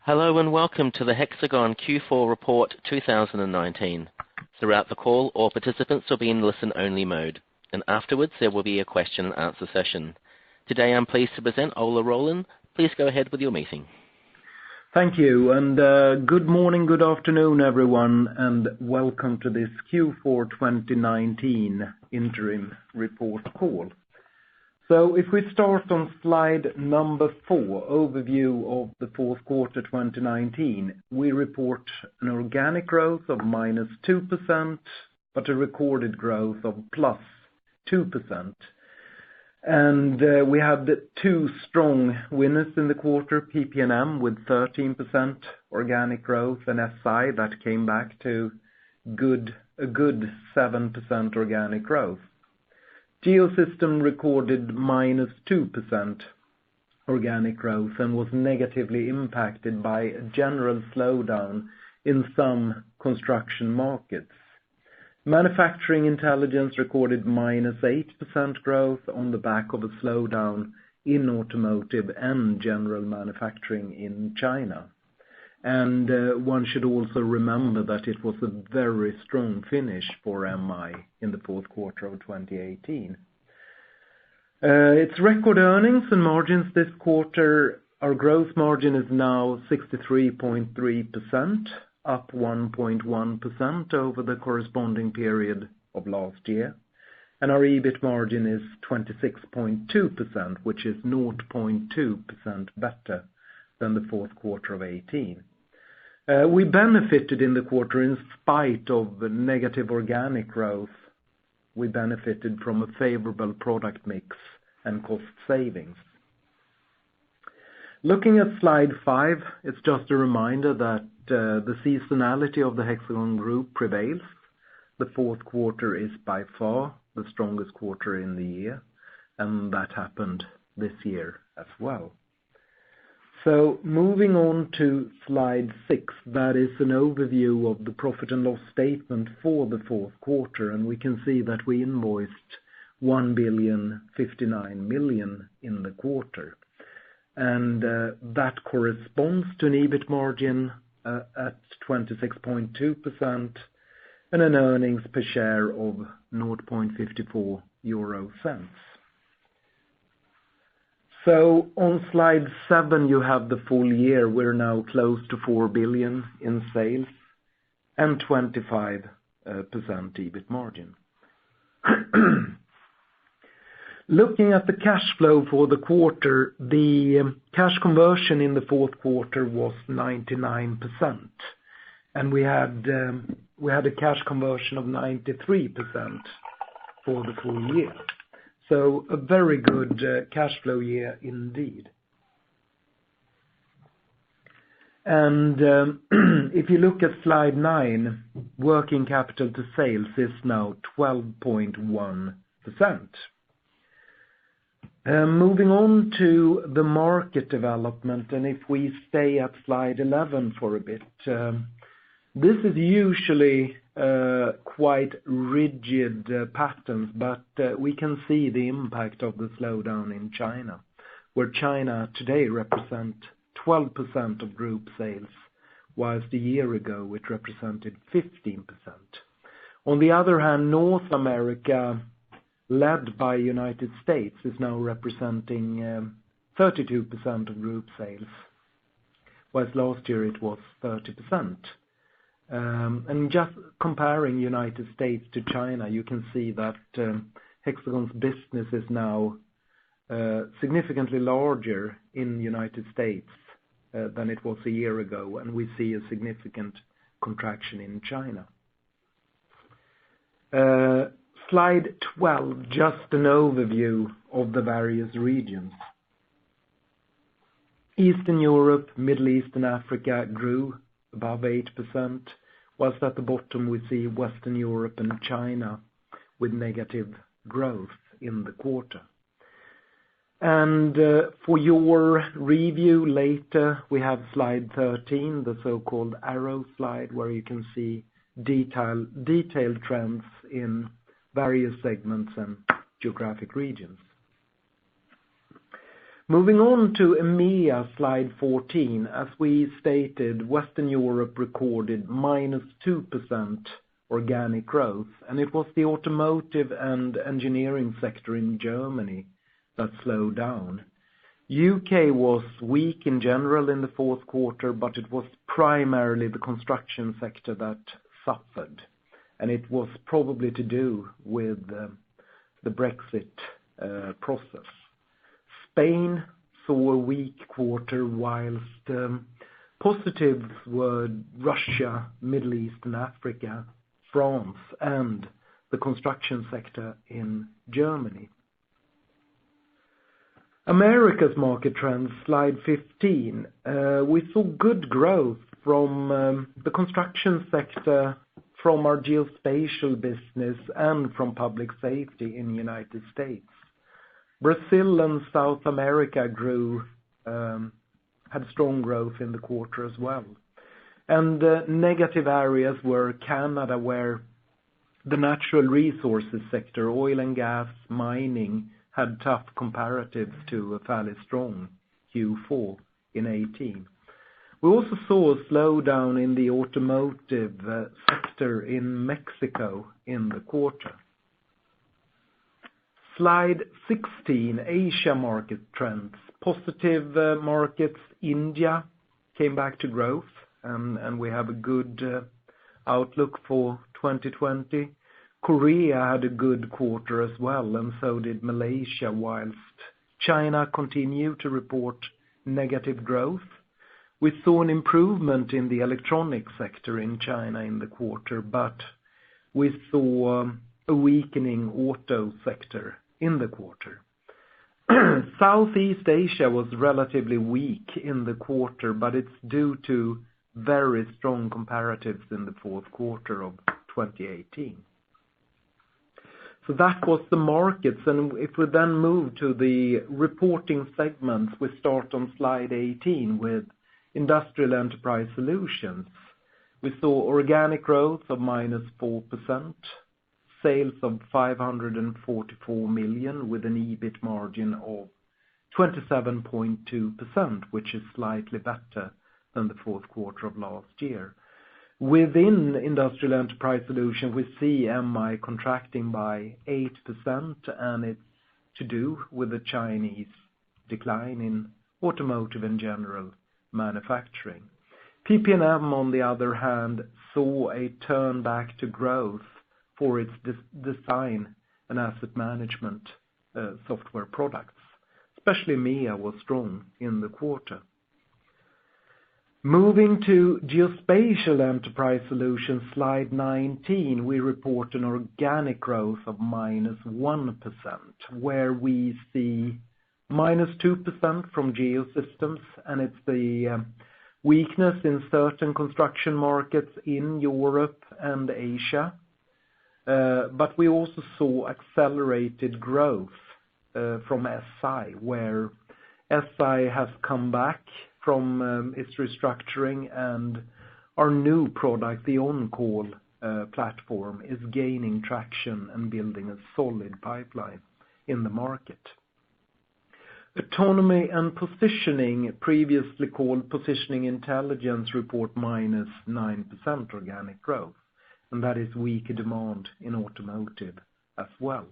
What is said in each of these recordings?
Hello and welcome to the Hexagon Q4 Report 2019. Throughout the call, all participants will be in listen-only mode, and afterwards there will be a question and answer session. Today I'm pleased to present Ola Rollén. Please go ahead with your meeting. Thank you, and good morning, good afternoon everyone, and welcome to this Q4 2019 interim report call. So if we start on slide number 4, overview of the fourth quarter 2019, we report an organic growth of -2%, but a recorded growth of +2%. And we had two strong winners in the quarter, PP&M with 13% organic growth, and SI that came back to a good 7% organic growth. Geosystem recorded -2% organic growth and was negatively impacted by a general slowdown in some construction markets. Manufacturing Intelligence recorded -8% growth on the back of a slowdown in automotive and general manufacturing in China. And one should also remember that it was a very strong finish for MI in the fourth quarter of 2018. It's record earnings and margins this quarter. Our growth margin is now 63.3%, up 1.1% over the corresponding period of last year. And our EBIT margin is 26.2%, which is 0.2% better than the fourth quarter of 2018. We benefited in the quarter in spite of the negative organic growth. We benefited from a favorable product mix and cost savings. Looking at slide 5, it's just a reminder that the seasonality of the Hexagon Group prevails. The fourth quarter is by far the strongest quarter in the year, and that happened this year as well. So moving on to slide 6, that is an overview of the profit and loss statement for the fourth quarter, and we can see that we invoiced 1,059 million in the quarter. And that corresponds to an EBIT margin at 26.2% and an earnings per share of 0.54 euro cents. So on slide 7 you have the full year. We're now close to 4 billion in sales and 25% EBIT margin. Looking at the cash flow for the quarter, the cash conversion in the fourth quarter was 99%, and we had a cash conversion of 93% for the full year. So a very good cash flow year indeed. And if you look at slide 9, working capital to sales is now 12.1%. Moving on to the market development, and if we stay at slide 11 for a bit, this is usually quite rigid patterns, but we can see the impact of the slowdown in China, where China today represents 12% of group sales, whilst a year ago it represented 15%. On the other hand, North America, led by United States, is now representing 32% of group sales, whilst last year it was 30%. And just comparing United States to China, you can see that Hexagon's business is now significantly larger in United States than it was a year ago, and we see a significant contraction in China. Slide 12, just an overview of the various regions. Eastern Europe, Middle East and Africa grew above 8%, whilst at the bottom we see Western Europe and China with negative growth in the quarter. And for your review later, we have slide 13, the so-called arrow slide, where you can see detailed trends in various segments and geographic regions. Moving on to EMEA, slide 14. As we stated, Western Europe recorded -2% organic growth, and it was the automotive and engineering sector in Germany that slowed down. UK was weak in general in the fourth quarter, but it was primarily the construction sector that suffered, and it was probably to do with the Brexit process. Spain saw a weak quarter, whilst positives were Russia, Middle East and Africa, France, and the construction sector in Germany. America's market trends, slide 15. We saw good growth from the construction sector, from our geospatial business, and from public safety in the United States. Brazil and South America had strong growth in the quarter as well. And negative areas were Canada, where the natural resources sector, oil and gas, mining, had tough comparatives to a fairly strong Q4 in 2018. We also saw a slowdown in the automotive sector in Mexico in the quarter. Slide 16, Asia market trends. Positive markets, India came back to growth, and we have a good outlook for 2020. Korea had a good quarter as well, and so did Malaysia, whilst China continued to report negative growth. We saw an improvement in the electronic sector in China in the quarter, but we saw a weakening auto sector in the quarter. Southeast Asia was relatively weak in the quarter, but it's due to very strong comparatives in the fourth quarter of 2018. So that was the markets, and if we then move to the reporting segments, we start on slide 18 with Industrial Enterprise Solutions. We saw organic growth of -4%, sales of 544 million with an EBIT margin of 27.2%, which is slightly better than the fourth quarter of last year. Within Industrial Enterprise Solutions, we see MI contracting by 8%, and it's to do with the Chinese decline in automotive and general manufacturing. PP&M, on the other hand, saw a turn back to growth for its design and asset management software products. Especially EMEA was strong in the quarter. Moving to Geospatial Enterprise Solutions, slide 19, we report an organic growth of -1%, where we see -2% from Geosystems, and it's the weakness in certain construction markets in Europe and Asia. But we also saw accelerated growth from SI, where SI has come back from its restructuring, and our new product, the On-Call platform, is gaining traction and building a solid pipeline in the market. Autonomy and Positioning, previously called Positioning Intelligence, report -9% organic growth, and that is weaker demand in automotive as well.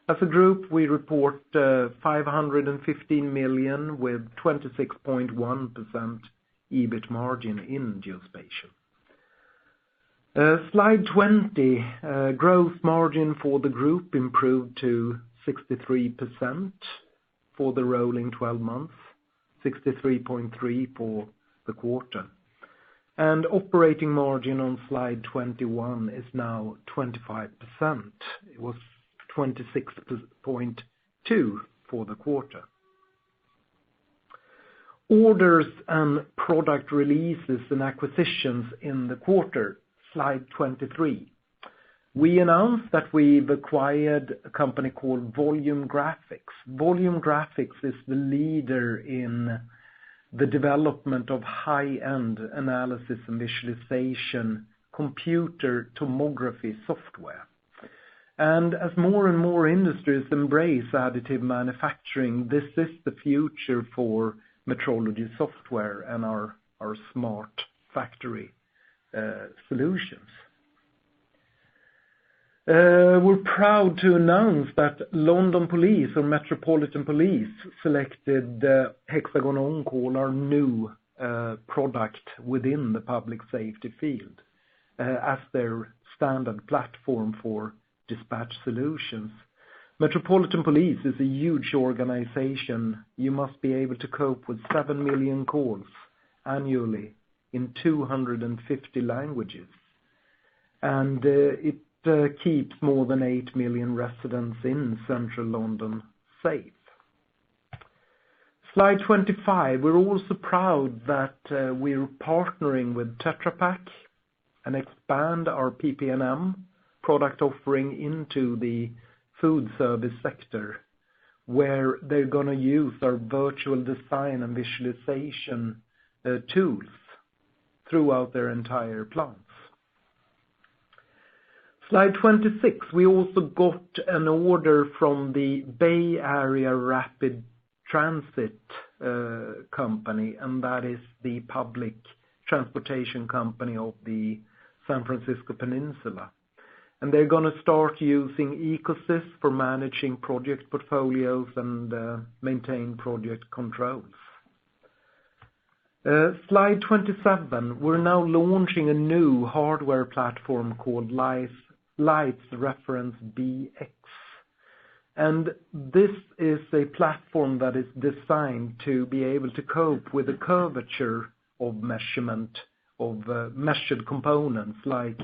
As a group, we report 515 million with 26.1% EBIT margin in Geospatial. Slide 20, growth margin for the group improved to 63% for the rolling 12 months, 63.3% for the quarter. And operating margin on slide 21 is now 25%. It was 26.2% for the quarter. Orders and product releases and acquisitions in the quarter, slide 23. We announced that we've acquired a company called Volume Graphics. Volume Graphics is the leader in the development of high-end analysis and visualization computer tomography software. And as more and more industries embrace additive manufacturing, this is the future for metrology software and our smart factory solutions. We're proud to announce that London Police or Metropolitan Police selected Hexagon OnCall, our new product within the public safety field, as their standard platform for dispatch solutions. Metropolitan Police is a huge organization. You must be able to cope with 7 million calls annually in 250 languages. And it keeps more than 8 million residents in central London safe. Slide 25. We're also proud that we're partnering with Tetra Pak and expand our PP&M product offering into the food service sector, where they're going to use our virtual design and visualization tools throughout their entire plants. Slide 26, we also got an order from the Bay Area Rapid Transit company, and that is the public transportation company of the San Francisco Peninsula. And they're going to start using EcoSys for managing project portfolios and maintain project controls. Slide 27, we're now launching a new hardware platform called Lights Reference BX. And this is a platform that is designed to be able to cope with the curvature of measurement of measured components like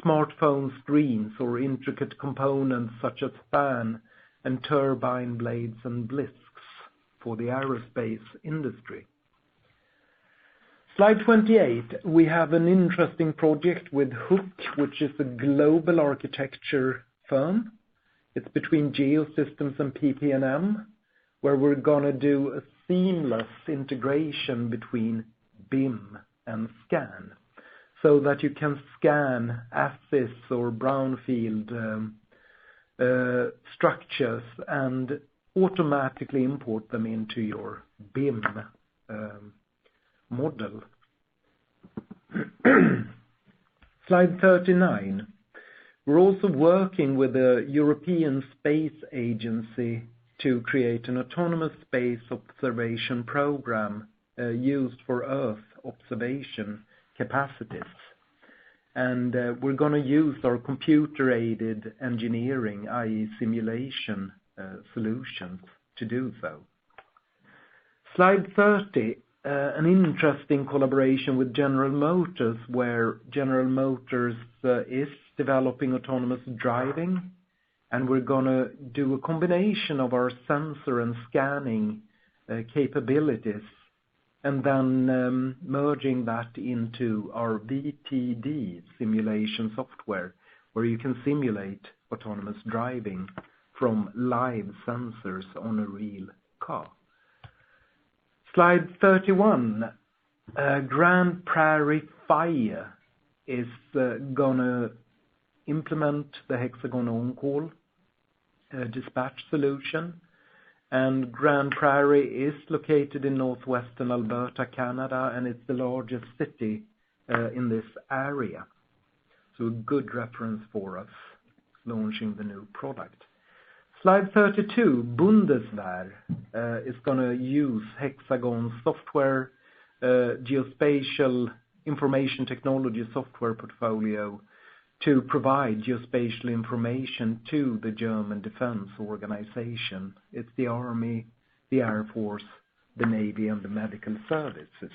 smartphone screens or intricate components such as fan and turbine blades and blisks for the aerospace industry. Slide 28, we have an interesting project with Hook, which is a global architecture firm. It's between Geosystems and PP&M, where we're going to do a seamless integration between BIM and scan, so that you can scan ASIS or brownfield structures and automatically import them into your BIM model. Slide 39. We're also working with the European Space Agency to create an autonomous space observation program used for Earth observation capacities. And we're going to use our computer-aided engineering, i.e. simulation solutions to do so. Slide 30, an interesting collaboration with General Motors, where General Motors is developing autonomous driving, and we're going to do a combination of our sensor and scanning capabilities, and then merging that into our VTD simulation software, where you can simulate autonomous driving from live sensors on a real car. Slide 31. Grand Prairie Fire is going to implement the Hexagon OnCall dispatch solution. And Grand Prairie is located in northwestern Alberta, Canada, and it's the largest city in this area. So a good reference for us launching the new product. Slide 32, Bundeswehr is going to use Hexagon's software, geospatial information technology software portfolio to provide geospatial information to the German Defense Organization. It's the Army, the Air Force, the Navy, and the medical services.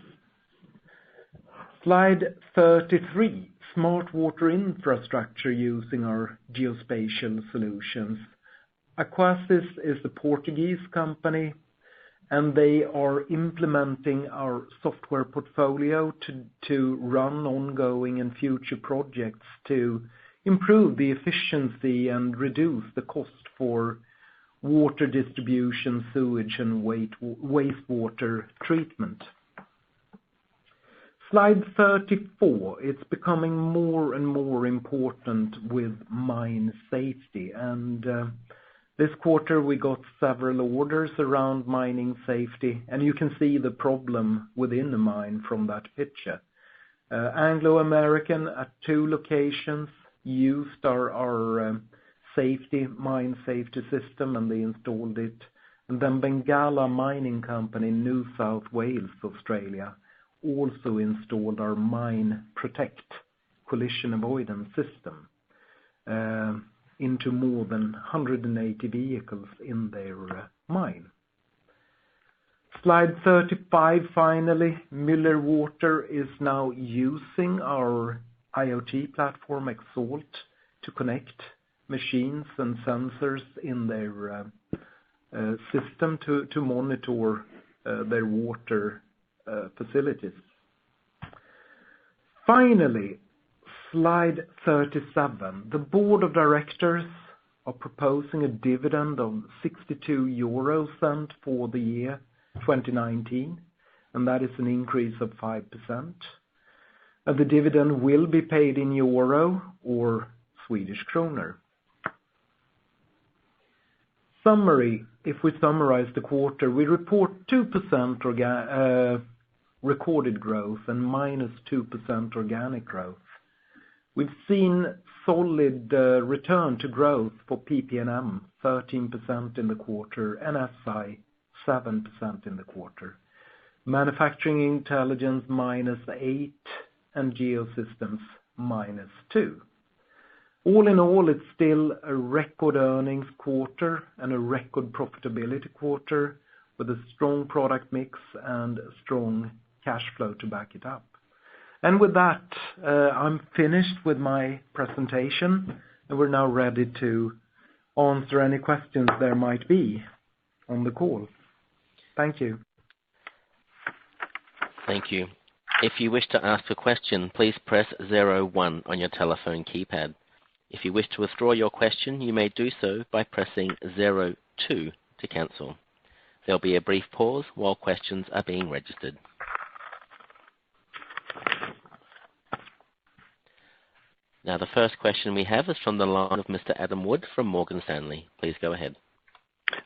Slide 33, smart water infrastructure using our geospatial solutions. Aquasis is a Portuguese company, and they are implementing our software portfolio to run ongoing and future projects to improve the efficiency and reduce the cost for water distribution, sewage, and wastewater treatment. Slide 34, it's becoming more and more important with mine safety, and this quarter we got several orders around mining safety, and you can see the problem within the mine from that picture. Anglo American at 2 locations used our mine safety system, and they installed it. And then Bengala Mining Company in New South Wales, Australia, also installed our Mine Protect collision avoidance system into more than 180 vehicles in their mine. Slide 35, finally, Mueller Water is now using our IoT platform Exalt to connect machines and sensors in their system to monitor their water facilities. Finally, slide 37. The board of directors are proposing a dividend of 0.62 for the year 2019, and that is an increase of 5%. The dividend will be paid in euro or Swedish kronor. Summary, if we summarize the quarter, we report 2% recorded growth and -2% organic growth. We've seen solid return to growth for PP&M, 13% in the quarter, and SI, 7% in the quarter. Manufacturing Intelligence -8%, and Geosystems -2%. All in all, it's still a record earnings quarter and a record profitability quarter with a strong product mix and a strong cash flow to back it up. And with that, I'm finished with my presentation, and we're now ready to answer any questions there might be on the call. Thank you. Thank you. If you wish to ask a question, please press 01 on your telephone keypad. If you wish to withdraw your question, you may do so by pressing 02 to cancel. There'll be a brief pause while questions are being registered. Now, the first question we have is from the line of Mr. Adam Wood from Morgan Stanley. Please go ahead.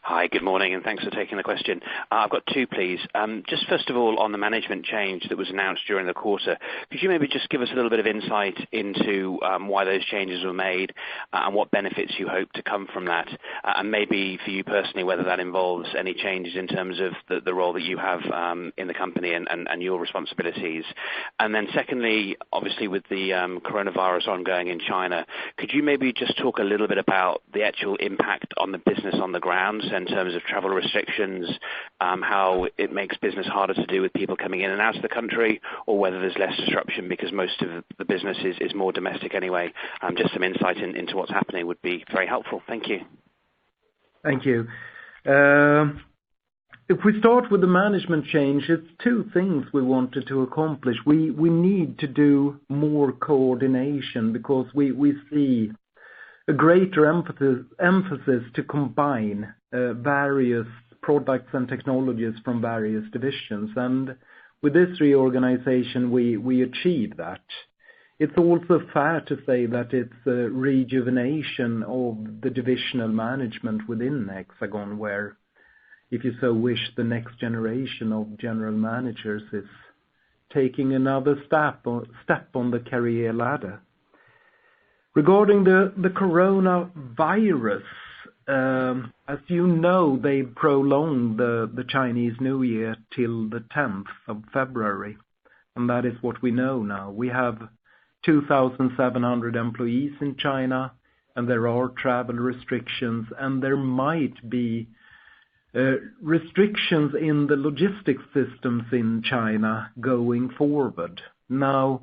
Hi, good morning, and thanks for taking the question. I've got 2, please. Just first of all, on the management change that was announced during the quarter, could you maybe just give us a little bit of insight into why those changes were made and what benefits you hope to come from that? And maybe for you personally, whether that involves any changes in terms of the role that you have in the company and your responsibilities. And then secondly, obviously with the coronavirus ongoing in China, could you maybe just talk a little bit about the actual impact on the business on the ground in terms of travel restrictions, how it makes business harder to do with people coming in and out of the country, or whether there's less disruption because most of the business is more domestic anyway? Just some insight into what's happening would be very helpful. Thank you. Thank you. If we start with the management change, it's 2 things we wanted to accomplish. We need to do more coordination because we see a greater emphasis to combine various products and technologies from various divisions. And with this reorganization, we achieve that. It's also fair to say that it's a rejuvenation of the divisional management within Hexagon, where, if you so wish, the next generation of general managers is taking another step on the career ladder. Regarding the coronavirus, as you know, they prolonged the Chinese New Year till the 10th of February, and that is what we know now. We have 2,700 employees in China, and there are travel restrictions, and there might be restrictions in the logistics systems in China going forward. Now,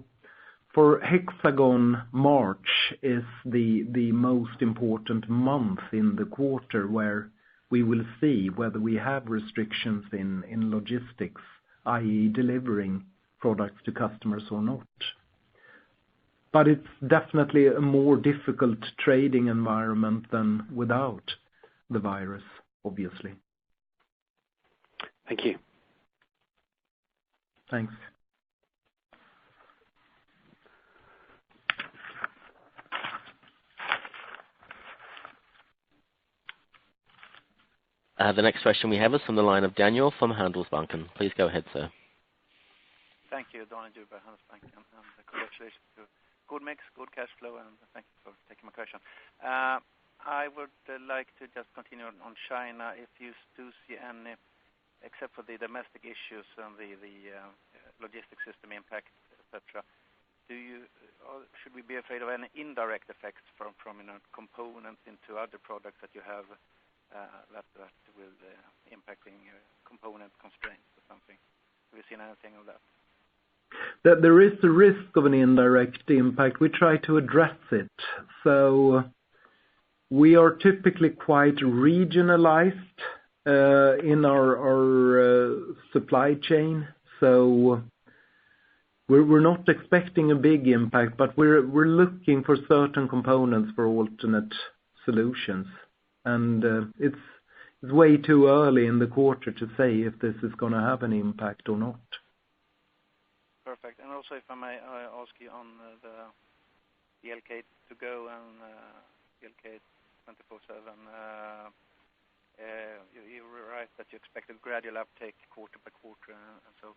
for Hexagon, March is the most important month in the quarter, where we will see whether we have restrictions in logistics, i.e. delivering products to customers or not. But it's definitely a more difficult trading environment than without the virus, obviously. Thank you. Thanks. The next question we have is from the line of Daniel from Handelsbanken. Please go ahead, sir. Thank you, Daniel Djurberg, Handelsbanken, and congratulations to good mix, good cash flow, and thank you for taking my question. I would like to just continue on China. If you do see any, except for the domestic issues and the logistics system impact, etc., should we be afraid of any indirect effects from components into other products that you have that will impacting component constraints or something? Have you seen anything of that? That there is a risk of an indirect impact. We try to address it. So we are typically quite regionalized in our supply chain. So we're not expecting a big impact, but we're looking for certain components for alternate solutions. And it's way too early in the quarter to say if this is going to have an impact or not. Perfect. And also, if I may ask you on the BLK to go and BLK 24/7, you were right that you expect a gradual uptake quarter by quarter, and so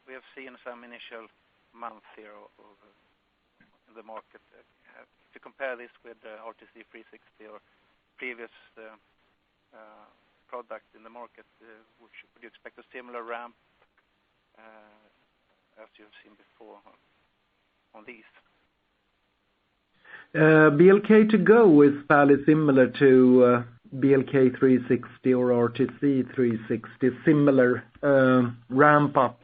we have seen some initial months here in the market. If you compare this with RTC 360 or previous product in the market, would you expect a similar ramp as you've seen before on these? BLK to go is fairly similar to BLK 360 or RTC 360, similar ramp up.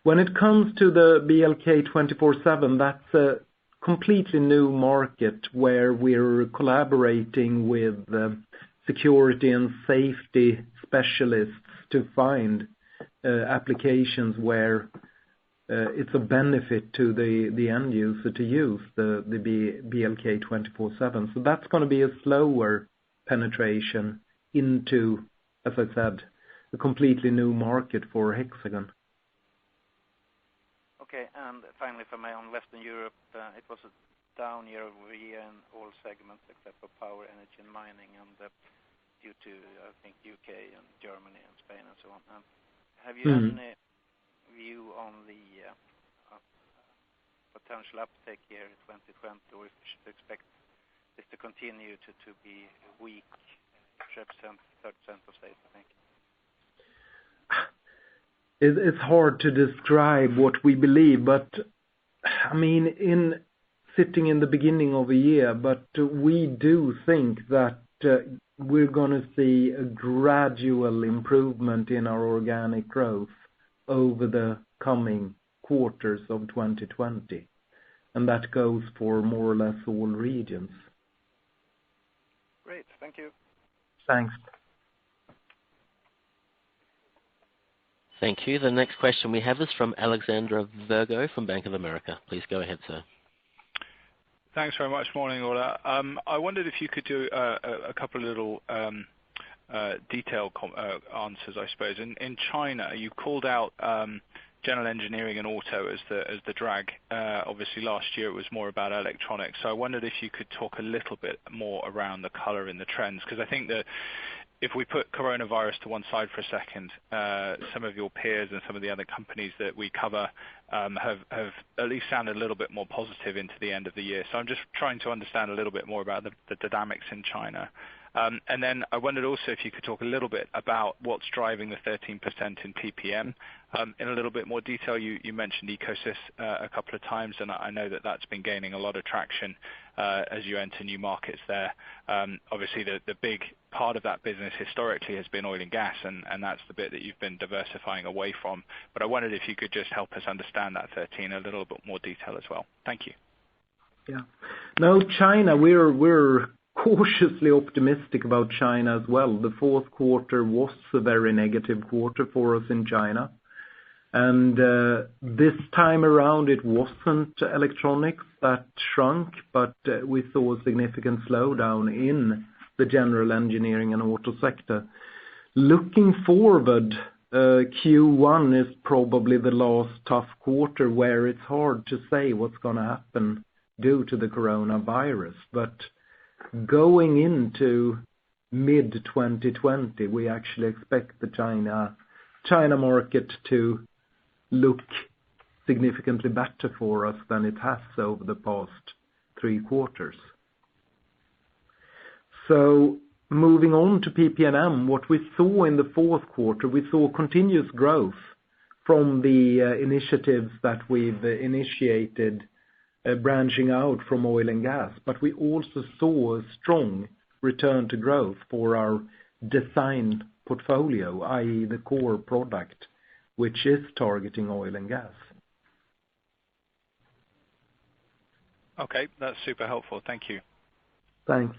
When it comes to the BLK 24/7, that's a completely new market where we're collaborating with security and safety specialists to find applications where it's a benefit to the end user to use the BLK 24/7. So that's going to be a slower penetration into, as I said, a completely new market for Hexagon. Okay, and finally for me on Western Europe, it was a down year-over-year in all segments except for power, energy and mining, and due to, I think, UK and Germany and Spain and so on. Have you any view on the potential uptake here in 2020, or if we should expect this to continue to be weak, 3% of sales, I think? It's hard to describe what we believe, but I mean, sitting in the beginning of a year, but we do think that we're going to see a gradual improvement in our organic growth over the coming quarters of 2020. And that goes for more or less all regions. Great, thank you. Thanks. Thank you. The next question we have is from Alexandra Virgo from Bank of America. Please go ahead, sir. Thanks very much. Morning, Ola. I wondered if you could do a couple of little detailed answers, I suppose. In China, you called out general engineering and auto as the drag. Obviously, last year it was more about electronics. So I wondered if you could talk a little bit more around the color in the trends, because I think that if we put coronavirus to one side for a second, some of your peers and some of the other companies that we cover have at least sounded a little bit more positive into the end of the year. So I'm just trying to understand a little bit more about the dynamics in China. And then I wondered also if you could talk a little bit about what's driving the 13% in PPM. In a little bit more detail, you mentioned Ecosys a couple of times, and I know that that's been gaining a lot of traction as you enter new markets there. Obviously, the big part of that business historically has been oil and gas, and that's the bit that you've been diversifying away from. But I wondered if you could just help us understand that 13 a little bit more detail as well. Thank you. Yeah. No, China, we're cautiously optimistic about China as well. The fourth quarter was a very negative quarter for us in China. And this time around it wasn't electronics that shrunk, but we saw a significant slowdown in the general engineering and auto sector. Looking forward, Q1 is probably the last tough quarter where it's hard to say what's going to happen due to the coronavirus. But going into mid-2020, we actually expect the China market to look significantly better for us than it has over the past 3 quarters. So moving on to PP&M, what we saw in the fourth quarter, we saw continuous growth from the initiatives that we've initiated, branching out from oil and gas. But we also saw a strong return to growth for our design portfolio, i.e. the core product, which is targeting oil and gas. Okay, that's super helpful. Thank you. Thanks.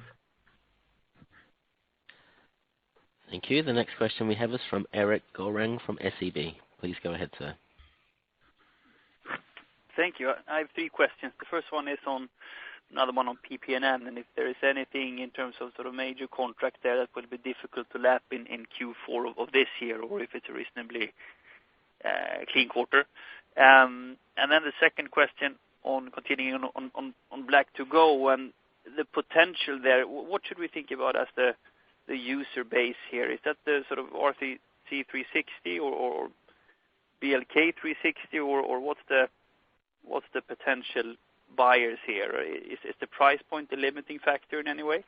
Thank you. The next question we have is from Erik Golrang from SEB. Please go ahead, sir. Thank you. I have 3 questions. The first one is on another one on PP&M, and if there is anything in terms of sort of major contract there that will be difficult to lap in Q4 of this year, or if it's a reasonably clean quarter. And then the second question on continuing on Black2Go and the potential there. What should we think about as the user base here? Is that the sort of RC360 or BLK360 or what's the potential buyers here? Is the price point the limiting factor in any way?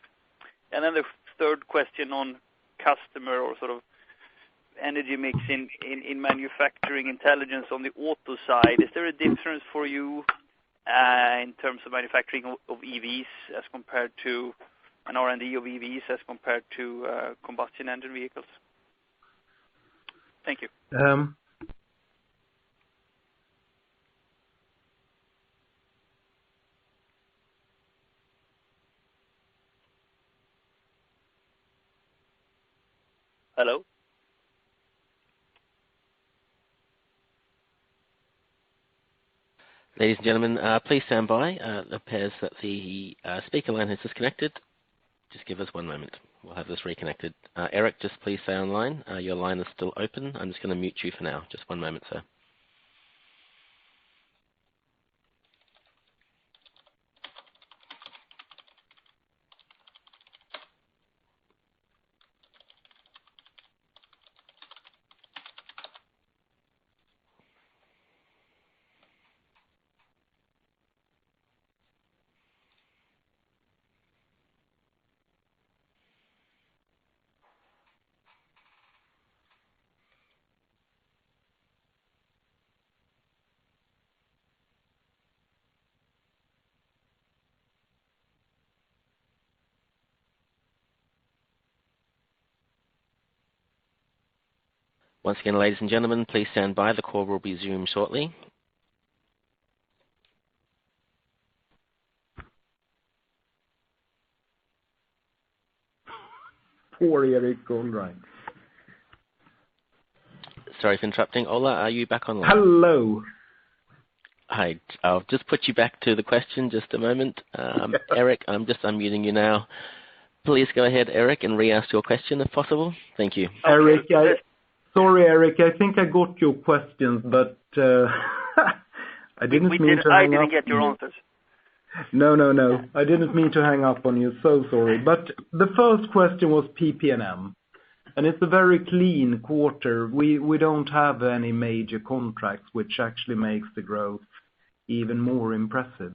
And then the third question on customer or sort of energy mix in manufacturing intelligence on the auto side. Is there a difference for you in terms of manufacturing of EVs as compared to an R&D of EVs as compared to combustion engine vehicles? Thank you. Hello? Ladies and gentlemen, please stand by. It appears that the speaker line has disconnected. Just give us one moment. We'll have this reconnected. Erik, just please stay online. Your line is still open. I'm just going to mute you for now. Just one moment, sir. Once again, ladies and gentlemen, please stand by. The call will resume shortly. Poor Erik Golrang. Sorry for interrupting. Ola, are you back online? Hello. Hi. I'll just put you back to the question just a moment. Erik, I'm just unmuting you now. Please go ahead, Erik, and re-ask your question if possible. Thank you. Erik, sorry, Erik. I think I got your questions, but I didn't mean to hang up. I didn't get your answers. No. I didn't mean to hang up on you. So sorry. But the first question was PP&M, and it's a very clean quarter. We don't have any major contracts, which actually makes the growth even more impressive.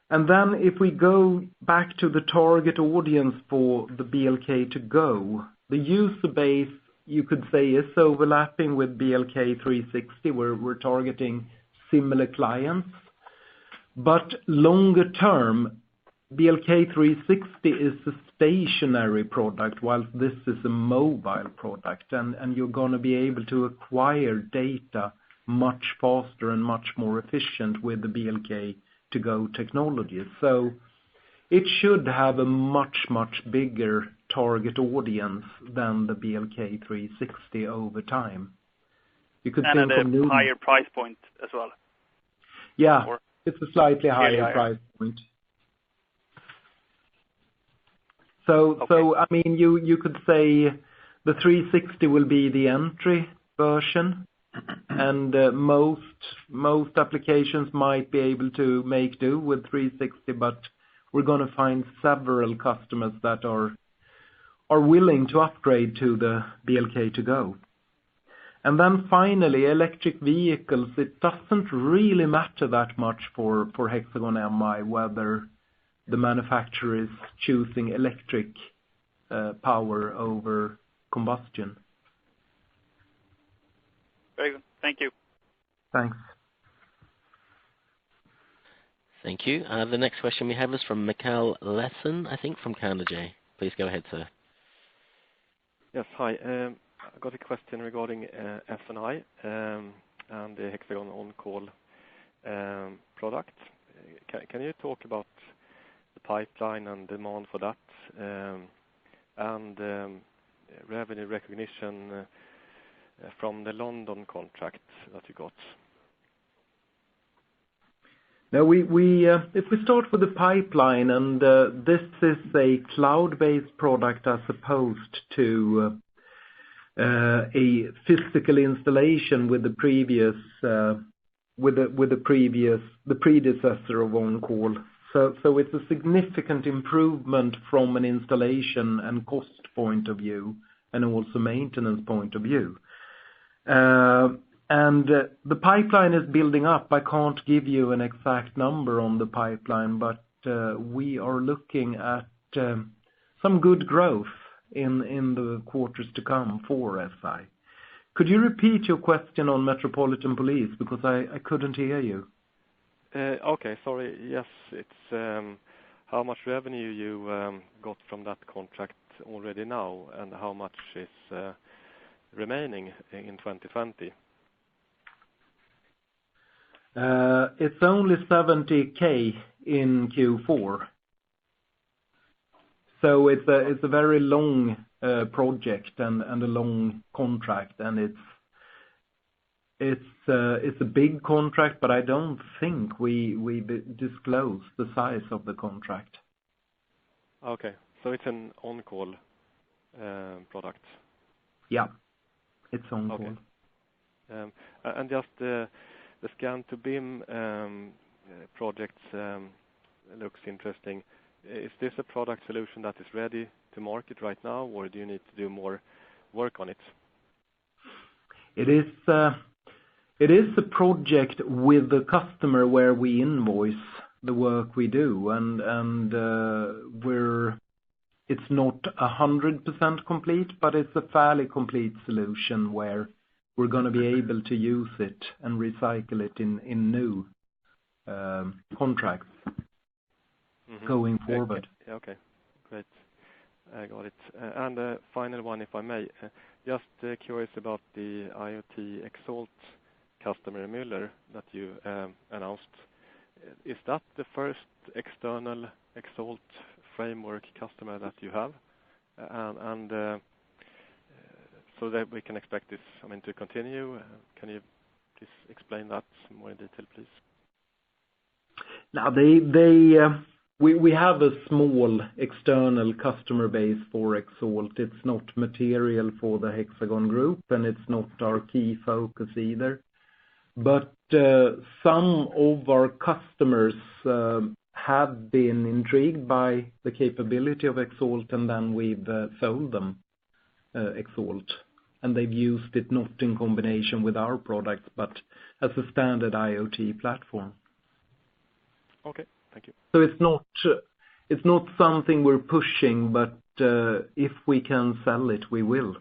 And then if we go back to the target audience for the BLK2Go, the user base, you could say, is overlapping with BLK360, where we're targeting similar clients. But longer term, BLK360 is a stationary product, whilst this is a mobile product. And you're going to be able to acquire data much faster and much more efficient with the BLK2Go technology. So it should have a much bigger target audience than the BLK360 over time. You could and at a higher price point as well. Yeah, it's a slightly higher price point. So I mean, you could say the 360 will be the entry version, and most applications might be able to make do with 360, but we're going to find several customers that are are willing to upgrade to the BLK2GO. And then finally, electric vehicles, it doesn't really matter that much for Hexagon MI whether the manufacturer is choosing electric power over combustion. Very good. Thank you. Thanks. Thank you. The next question we have is from Mikael Lassen, I think, from Carnegie. Please go ahead, sir. Yes, hi. I got a question regarding F&I and the Hexagon On-Call product. Can you talk about the pipeline and demand for that and revenue recognition from the London contract that you got? Now if we start with the pipeline, and this is a cloud-based product as opposed to a physical installation with the predecessor of On-Call. So it's a significant improvement from an installation and cost point of view, and also maintenance point of view. And the pipeline is building up. I can't give you an exact number on the pipeline, but we are looking at some good growth in the quarters to come for SI. Could you repeat your question on Metropolitan Police, because I couldn't hear you? Okay, sorry. Yes, it's how much revenue you got from that contract already now, and how much is remaining in 2020? It's only 70K in Q4. So it's a very long project and a long contract, and it's a big contract, but I don't think we disclose the size of the contract. Okay, so it's an On-Call product. Yeah, it's On-Call. Okay. And just the Scan to BIM project looks interesting. Is this a product solution that is ready to market right now, or do you need to do more work on it? It is a project with the customer where we invoice the work we do, and it's not 100% complete, but it's a fairly complete solution where we're going to be able to use it and recycle it in new contracts going forward. Okay, great. I got it. And the final one, if I may, just curious about the IoT Xalt customer Müller that you announced. Is that the first external Xalt framework customer that you have? And so that we can expect this, to continue. Can you please explain that more in detail, please? Now, we have a small external customer base for Xalt. It's not material for the Hexagon group, and it's not our key focus either. But some of our customers have been intrigued by the capability of Xalt, and then we've sold them Xalt. And they've used it not in combination with our products, but as a standard IoT platform. Okay, thank you. So it's not something we're pushing, but if we can sell it, we will.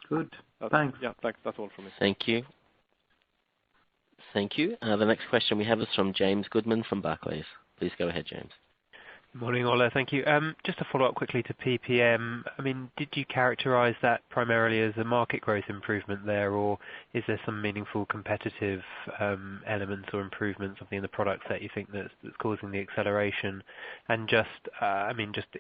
Good. Thanks. Yeah, thanks. That's all from me. Thank you. Thank you. The next question we have is from James Goodman from Barclays. Please go ahead, James. Morning, Ola. Thank you. Just to follow up quickly to PPM, did you characterize that primarily as a market growth improvement there, or is there some meaningful competitive elements or improvements in the product that you think that's causing the acceleration? And just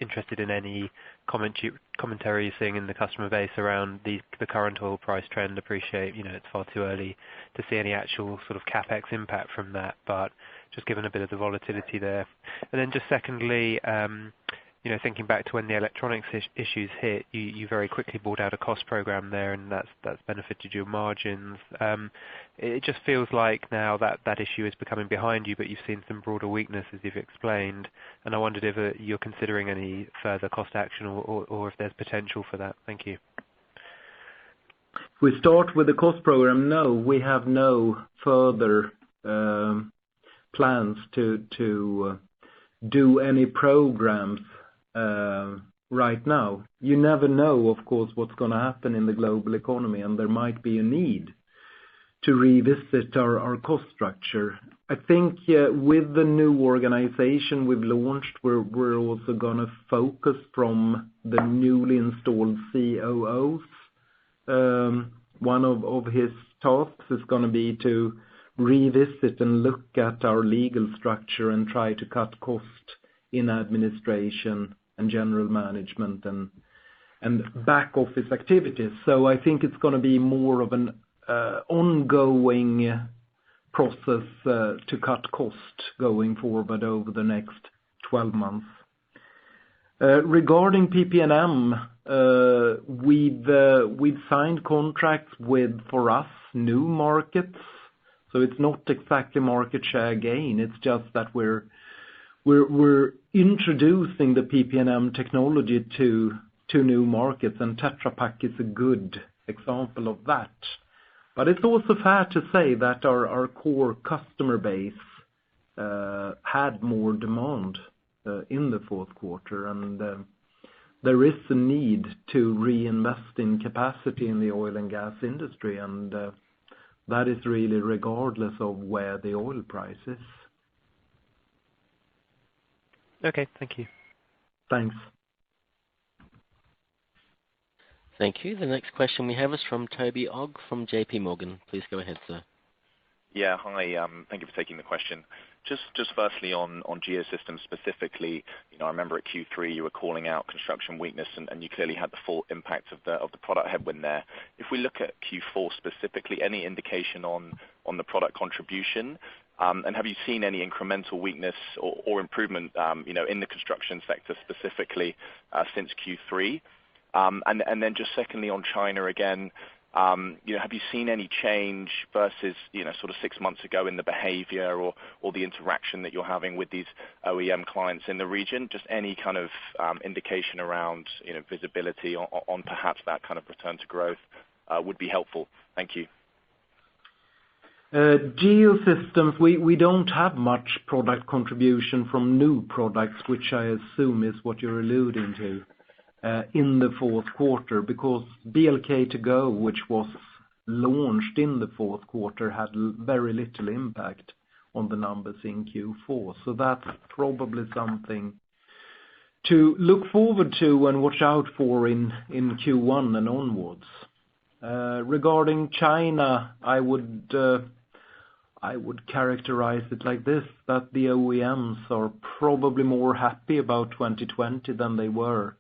interested in any commentary you're seeing in the customer base around the current oil price trend. Appreciate, it's far too early to see any actual sort of capex impact from that, but just given a bit of the volatility there. And then just secondly, thinking back to when the electronics issues hit, you very quickly brought out a cost program there, and that's benefited your margins. It just feels like now that issue is becoming behind you, but you've seen some broader weakness, as you've explained. And I wondered if you're considering any further cost action or if there's potential for that. Thank you. If we start with the cost program, no, we have no further plans to do any programs right now. You never know, of course, what's going to happen in the global economy, and there might be a need to revisit our cost structure. I think with the new organization we've launched, we're also going to focus from the newly installed COOs. One of his tasks is going to be to revisit and look at our legal structure and try to cut cost in administration and general management and back office activities. So I think it's going to be more of an ongoing process to cut cost going forward over the next 12 months. Regarding PP&M, we've signed contracts with, for us, new markets. So it's not exactly market share gain. It's just that we're introducing the PP&M technology to new markets, and Tetra Pak is a good example of that. But it's also fair to say that our core customer base had more demand in the fourth quarter, and there is a need to reinvest in capacity in the oil and gas industry, and that is really regardless of where the oil price is. Okay, thank you. Thanks. Thank you. The next question we have is from Toby Ogg from JP Morgan. Please go ahead, sir. Yeah, hi. Thank you for taking the question. Just firstly on Geosystems specifically, I remember at Q3 you were calling out construction weakness, and you clearly had the full impact of the product headwind there. If we look at Q4 specifically, any indication on the product contribution? And have you seen any incremental weakness or improvement, in the construction sector specifically since Q3? And then just secondly on China again, have you seen any change versus, sort of 6 months ago in the behavior or the interaction that you're having with these OEM clients in the region? Just any kind of indication around, visibility on perhaps that kind of return to growth would be helpful. Thank you. Geosystems, we don't have much product contribution from new products, which I assume is what you're alluding to, in the fourth quarter, because BLK2GO, which was launched in the fourth quarter, had very little impact on the numbers in Q4. So that's probably something to look forward to and watch out for in Q1 and onwards. Regarding China, I would characterize it like this, that the OEMs are probably more happy about 2020 than they were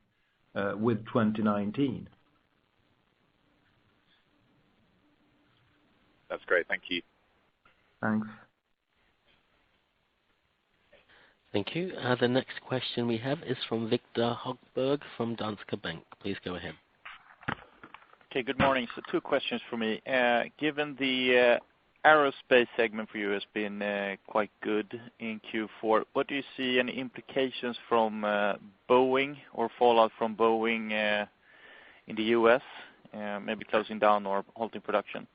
with 2019. That's great. Thank you. Thanks. Thank you. The next question we have is from Victor Högberg from Danske Bank. Please go ahead. Okay, good morning. So 2 questions for me. Given the aerospace segment for you has been quite good in Q4, what do you see any implications from Boeing or fallout from Boeing in the US, maybe closing down or halting production?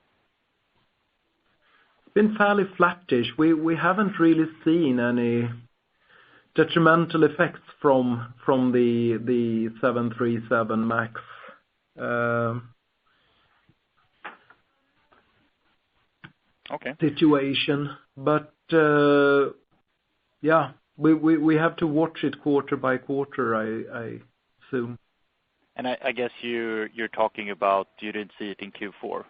Been fairly flattish. We haven't really seen any detrimental effects from the 737 MAX. Okay. Situation, but yeah, we have to watch it quarter by quarter, I assume. And I guess you're talking about you didn't see it in Q4.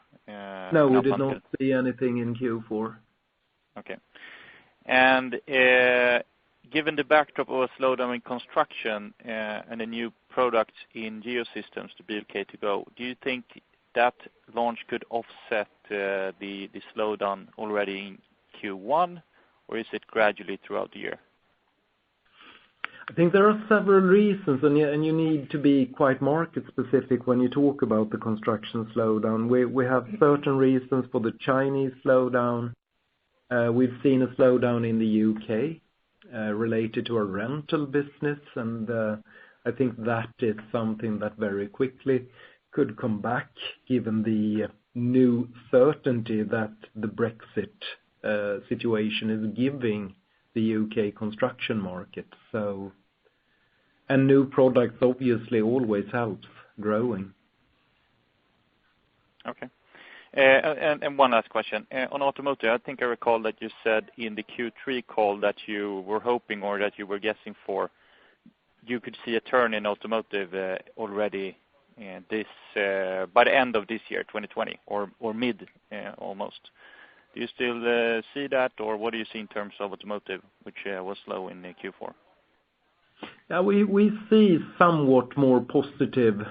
No, we did not see anything in Q4. Okay. And given the backdrop of a slowdown in construction and the new products in Geosystems to BLK2GO, do you think that launch could offset the slowdown already in Q1, or is it gradually throughout the year? I think there are several reasons, and you need to be quite market specific when you talk about the construction slowdown. We have certain reasons for the Chinese slowdown. We've seen a slowdown in the UK related to a rental business, and I think that is something that very quickly could come back given the new certainty that the Brexit situation is giving the UK construction market. And new products obviously always helps growing. Okay. And one last question. On automotive, I think I recall that you said in the Q3 call that you were hoping, or that you were guessing for, you could see a turn in automotive already this by the end of this year, 2020, or mid almost. Do you still see that, or what do you see in terms of automotive, which was low in Q4? Yeah, we see somewhat more positive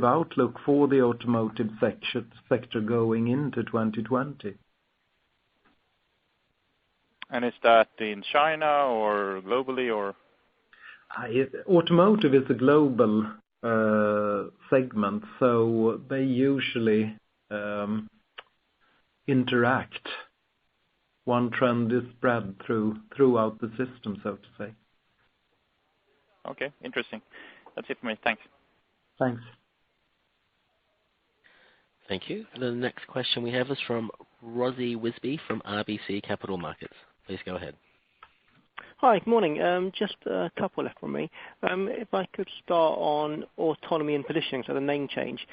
outlook for the automotive sector going into 2020. And is that in China or globally, or? Automotive is a global segment, so they usually interact. One trend is spread throughout the system, so to say. Okay, interesting. That's it for me. Thanks. Thanks. Thank you. The next question we have is from Rosie Wisby from RBC Capital Markets. Please go ahead. Hi, good morning. Just a couple left from me. If I could start on autonomy and positioning, so the name change.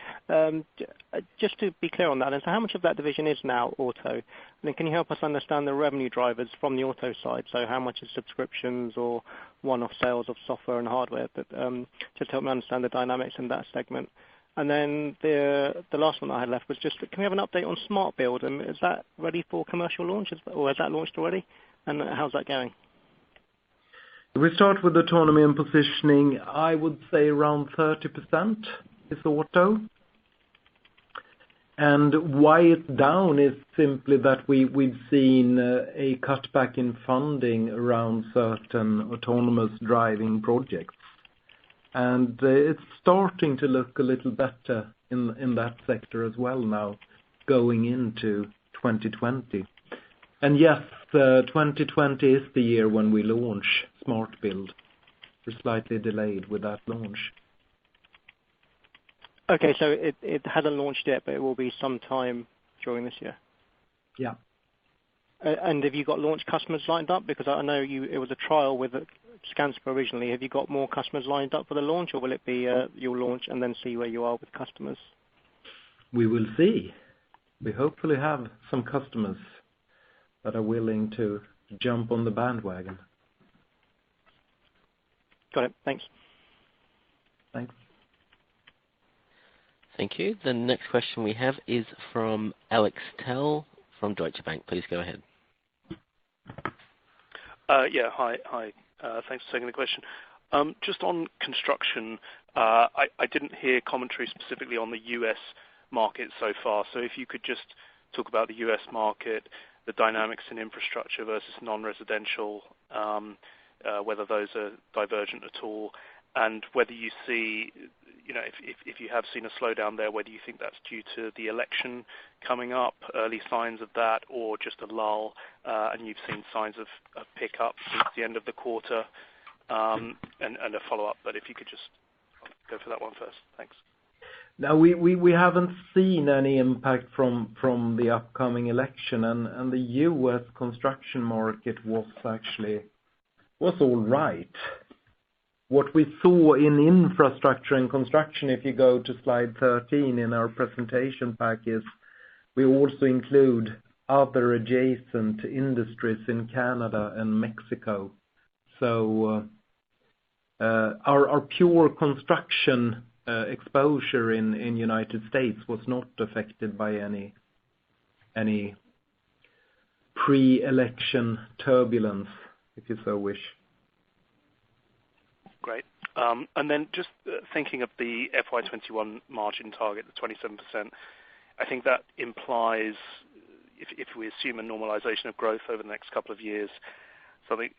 Just to be clear on that, so how much of that division is now auto? And then can you help us understand the revenue drivers from the auto side? So how much is subscriptions or one-off sales of software and hardware? But just help me understand the dynamics in that segment. And then the last one I had left was just, can we have an update on Smart Build? And is that ready for commercial launch, or has that launched already? And how's that going? If we start with autonomy and positioning, I would say around 30% is auto. And why it's down is simply that we've seen a cutback in funding around certain autonomous driving projects. And it's starting to look a little better in that sector as well now, going into 2020. And yes, 2020 is the year when we launch Smart Build. We're slightly delayed with that launch. Okay, so it hasn't launched yet, but it will be sometime during this year? Yeah. And have you got launch customers lined up? Because I know it was a trial with Skanska originally. Have you got more customers lined up for the launch, or will it be you'll launch and then see where you are with customers? We will see. We hopefully have some customers that are willing to jump on the bandwagon. Got it. Thanks. Thanks. Thank you. The next question we have is from Alex Tell from Deutsche Bank. Please go ahead. Yeah, hi. Thanks for taking the question. Just on construction, I didn't hear commentary specifically on the US market so far. So if you could just talk about the US market, the dynamics in infrastructure versus non-residential, whether those are divergent at all, and whether you see, if you have seen a slowdown there, whether you think that's due to the election coming up, early signs of that, or just a lull, and you've seen signs of pick up since the end of the quarter, and a follow-up. But if you could just go for that one first. Thanks. Now, we haven't seen any impact from the upcoming election, and the U.S. construction market was all right. What we saw in infrastructure and construction, if you go to slide 13 in our presentation pack, is we also include other adjacent industries in Canada and Mexico. So our pure construction exposure in United States was not affected by any pre-election turbulence, if you so wish. Great. And then just thinking of the FY21 margin target, the 27%, I think that implies, if we assume a normalization of growth over the next couple of years, something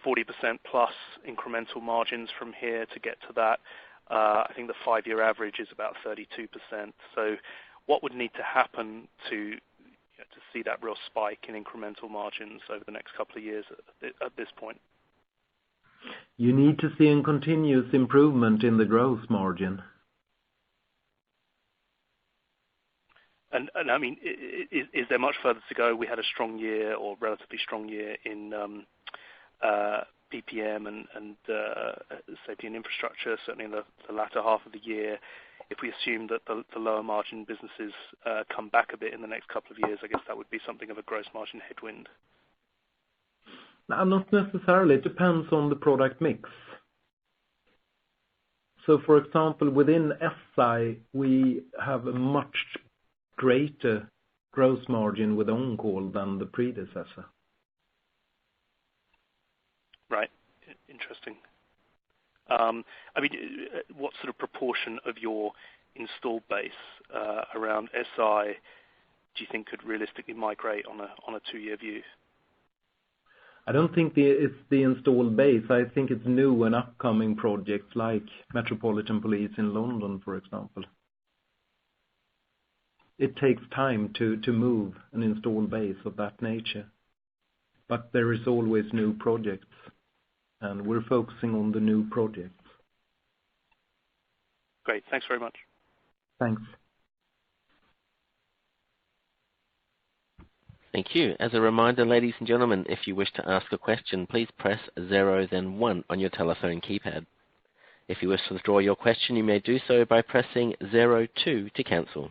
40% plus incremental margins from here to get to that. I think the 5-year average is about 32%. So what would need to happen to see that real spike in incremental margins over the next couple of years at this point? You need to see a continuous improvement in the gross margin. And I mean, is there much further to go? We had a strong year, or relatively strong year, in PPM and safety and infrastructure, certainly in the latter half of the year. If we assume that the lower margin businesses come back a bit in the next couple of years, I guess that would be something of a gross margin headwind. No, not necessarily. It depends on the product mix. So, for example, within SI, we have a much greater gross margin with on-call than the predecessor. Right. Interesting. I mean, what sort of proportion of your installed base around SI do you think could realistically migrate on a 2-year view? I don't think it's the installed base. I think it's new and upcoming projects like Metropolitan Police in London, for example. It takes time to move an installed base of that nature. But there is always new projects, and we're focusing on the new projects. Great. Thanks very much. Thanks. Thank you. As a reminder, ladies and gentlemen, if you wish to ask a question, please press 0 then 1 on your telephone keypad. If you wish to withdraw your question, you may do so by pressing 02 to cancel.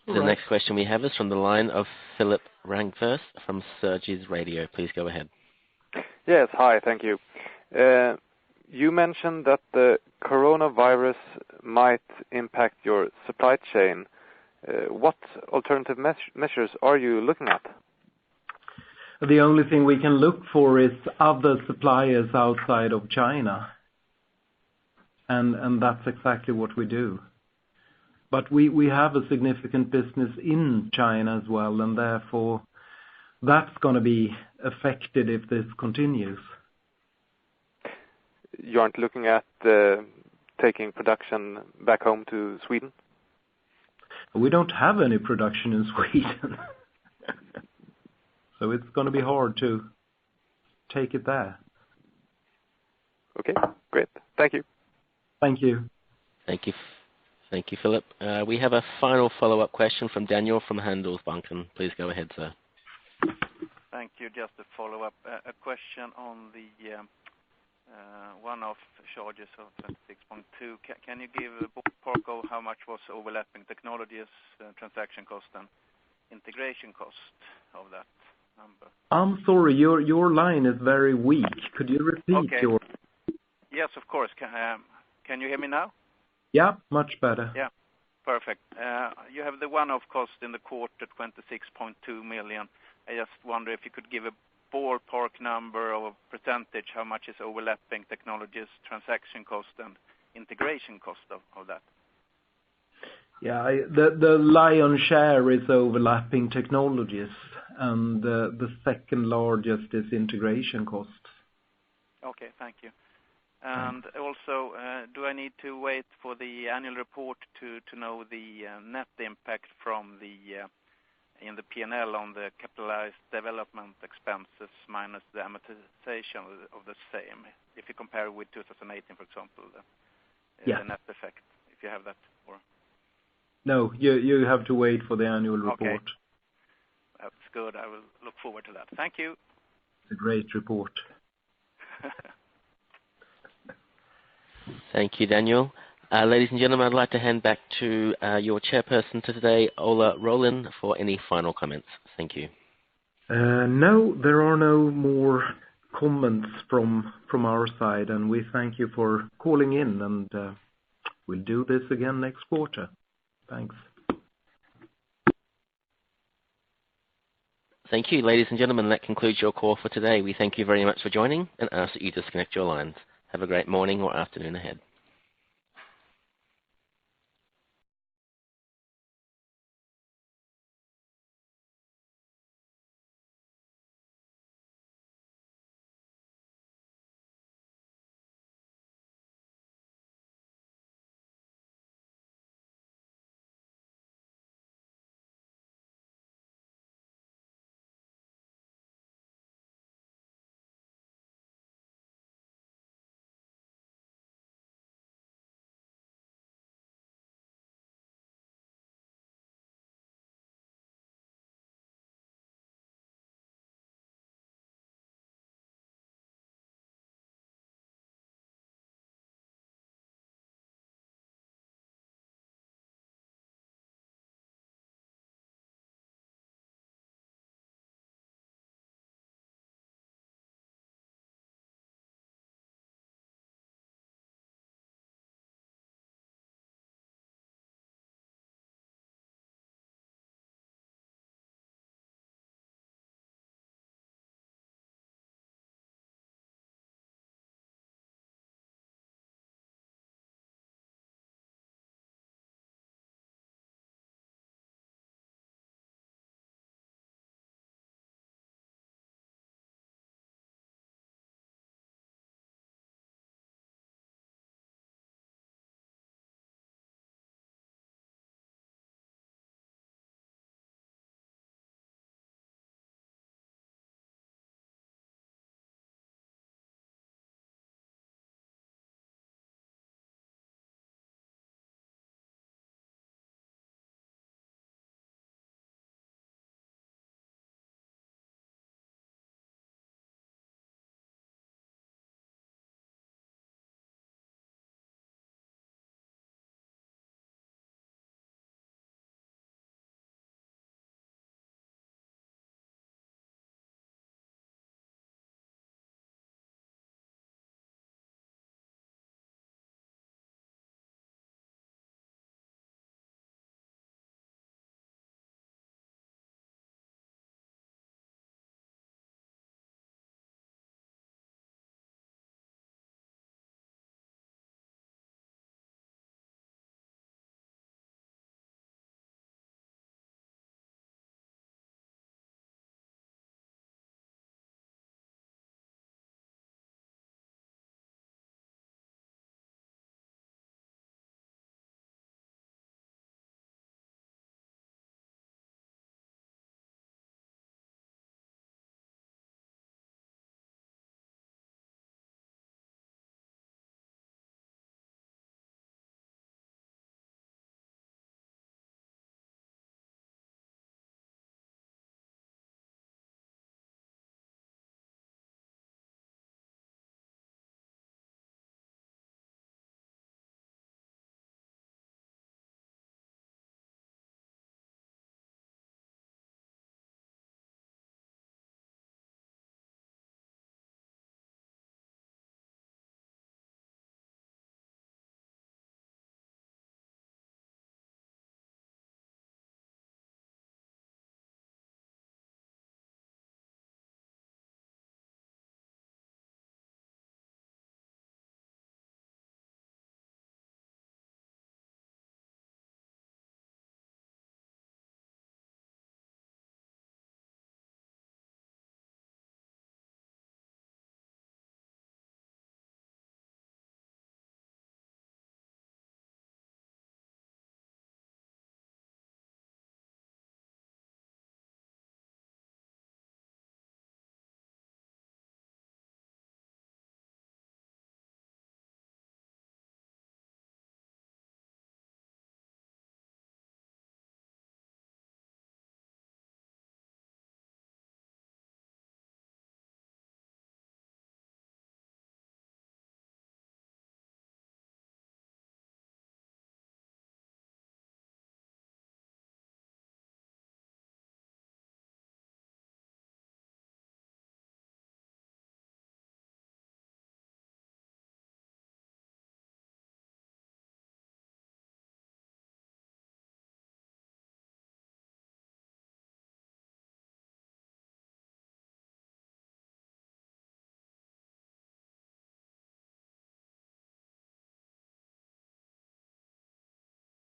The next question we have is from the line of Philip Rangfors from Serges Radio. Please go ahead. Yes, hi, thank you. You mentioned that the coronavirus might impact your supply chain. What alternative measures are you looking at? The only thing we can look for is other suppliers outside of China. And that's exactly what we do. But we have a significant business in China as well, and therefore that's going to be affected if this continues. You aren't looking at taking production back home to Sweden? We don't have any production in Sweden. So it's going to be hard to take it there. Okay, great. Thank you. Thank you. Thank you. Thank you, Philip. We have a final follow-up question from Daniel from Handelsbanken. Please go ahead, sir. Thank you. Just a follow-up. A question on the one-off charges of 26.2. Can you give a ballpark of how much was overlapping technologies, transaction cost, and integration cost of that number? I'm sorry, your line is very weak. Could you repeat your... Yes, of course. Can you hear me now? Yeah, much better. Yeah, perfect. You have the one-off cost in the quarter, 26.2 million. I just wonder if you could give a ballpark number or percentage, how much is overlapping technologies, transaction cost, and integration cost of that? Yeah, the lion's share is overlapping technologies, and the second largest is integration costs. Okay, thank you. And also, do I need to wait for the annual report to know the net impact from the in the P&L on the capitalized development expenses minus the amortization of the same? If you compare with 2018, for example, the net effect, if you have that. Or no, you have to wait for the annual report. Okay. That's good. I will look forward to that. Thank you. It's a great report. Thank you, Daniel. Ladies and gentlemen, I'd like to hand back to your chairperson to today, Ola Rollén, for any final comments. Thank you. No, there are no more comments from our side, and we thank you for calling in, and we'll do this again next quarter. Thanks. Thank you, ladies and gentlemen. That concludes your call for today. We thank you very much for joining and ask that you disconnect your lines. Have a great morning or afternoon ahead.